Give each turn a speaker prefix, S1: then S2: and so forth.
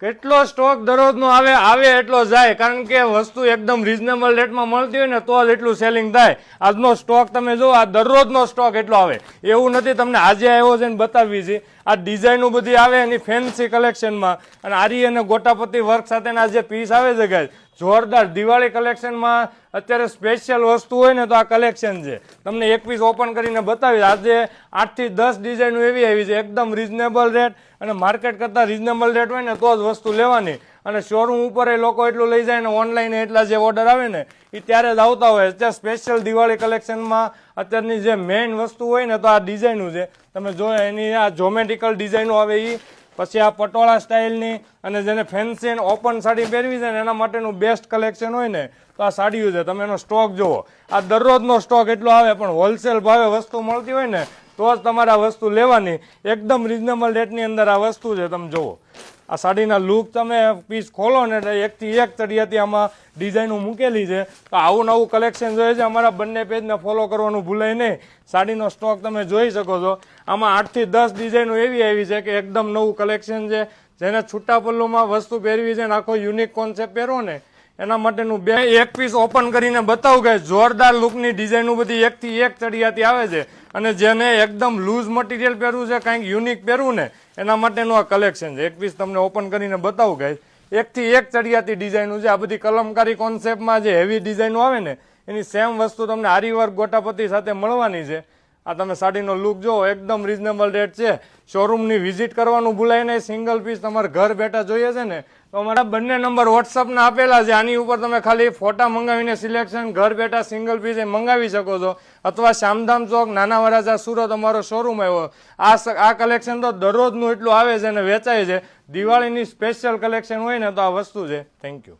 S1: કેટલો સ્ટોક દરરોજનો આવે એટલો જાય, કારણ કે વસ્તુ એકદમ રિઝનેબલ રેટમાં મળતી હોય ને તો જ એટલું સેલિંગ થાય. આજનો સ્ટોક તમે જો, આ દરરોજનો સ્ટોક એટલો આવે, એવું નથી તમને આજે આવ્યો છે ને બતાવવી છે. આ ડિઝાઇનો બધી આવે એની ફેન્સી કલેક્શનમાં, અને આરી અને ગોટાપતિ વર્ક સાથેના જે પીસ આવે છે ગાઈસ, જોરદાર દિવાળી કલેક્શનમાં અત્યારે સ્પેશિયલ વસ્તુ હોય ને તો આ કલેક્શન છે. તમને એક પીસ ઓપન કરીને બતાવી. આજે 8 થી 10 ડિઝાઇનો એવી આવી છે એકદમ રિઝનેબલ રેટ, અને માર્કેટ કરતાં રિઝનેબલ રેટ હોય ને તો જ વસ્તુ લેવાની. અને શોરૂમ ઉપર એ લોકો એટલું લઈ જાય ને ઓનલાઈન એટલા જે ઓર્ડર આવે ને એ ત્યારે જ આવતા હોય. અત્યારે સ્પેશિયલ દિવાળી કલેક્શનમાં અત્યારની જે મેઇન વસ્તુ હોય ને તો આ ડિઝાઇનો છે. તમે જો એની આ જોમેટ્રિકલ ડિઝાઇનો આવે એ, પછી આ પટોળા સ્ટાઇલની, અને જેને ફેન્સી અને ઓપન સાડી પહેરવી છે ને એના માટેનું બેસ્ટ કલેક્શન હોય ને તો આ સાડીઓ છે. તમે એનો સ્ટોક જુઓ, આ દરરોજનો સ્ટોક એટલો આવે, પણ હોલસેલ ભાવે વસ્તુ મળતી હોય ને તો જ તમારે આ વસ્તુ લેવાની. એકદમ રિઝનેબલ રેટની અંદર આ વસ્તુ છે. તમે જુઓ આ સાડીના લુક, તમે પીસ ખોલો ને એટલે એકથી એક ચડિયાતી આમાં ડિઝાઇનો મૂકેલી છે. તો આવું નવું કલેક્શન જોઈએ છે, અમારા બંને પેજને ફોલો કરવાનું ભૂલાય નહીં. સાડીનો સ્ટોક તમે જોઈ શકો છો. આમાં 8 થી 10 ડિઝાઇનો એવી આવી છે કે એકદમ નવું કલેક્શન છે. જેને છૂટા પલ્લુમાં વસ્તુ પહેરવી છે ને આખો યુનિક કોન્સેપ્ટ પહેરો ને એના માટેનું એક પીસ ઓપન કરીને બતાવું કે જોરદાર લુકની ડિઝાઇનો બધી એકથી એક ચડિયાતી આવે છે. અને જેને એકદમ લૂઝ મટીરિયલ પહેરવું છે, કાંઈક યુનિક પહેરવું ને એના માટેનું આ કલેક્શન છે. એક પીસ તમને ઓપન કરીને બતાવું ગાઈસ, એકથી એક ચડિયાતી ડિઝાઇનો છે. આ બધી કલમકારી કોન્સેપ્ટમાં જે હેવી ડિઝાઇનો આવે ને એની સેમ વસ્તુ તમને આરી વર્ક ગોટાપતિ સાથે મળવાની છે. આ તમે સાડીનો લુક જો, એકદમ રિઝનેબલ રેટ છે. શોરૂમની વિઝિટ કરવાનું ભૂલાય નહીં. સિંગલ પીસ તમારે ઘર બેઠા જોઈએ છે ને તો અમારા બંને નંબર વોટ્સઅપના આપેલા છે. આની ઉપર તમે ખાલી ફોટા મંગાવીને સિલેક્શન ઘર બેઠા સિંગલ પીસ એ મંગાવી શકો છો. અથવા શ્યામધામ ચોક, નાના વરાછા, સુરત અમારો શોરૂમ આવ્યો. આ કલેક્શન તો દરરોજનું એટલું આવે છે અને વેચાય છે. દિવાળીની સ્પેશિયલ કલેક્શન હોય ને તો આ વસ્તુ છે. Thank you.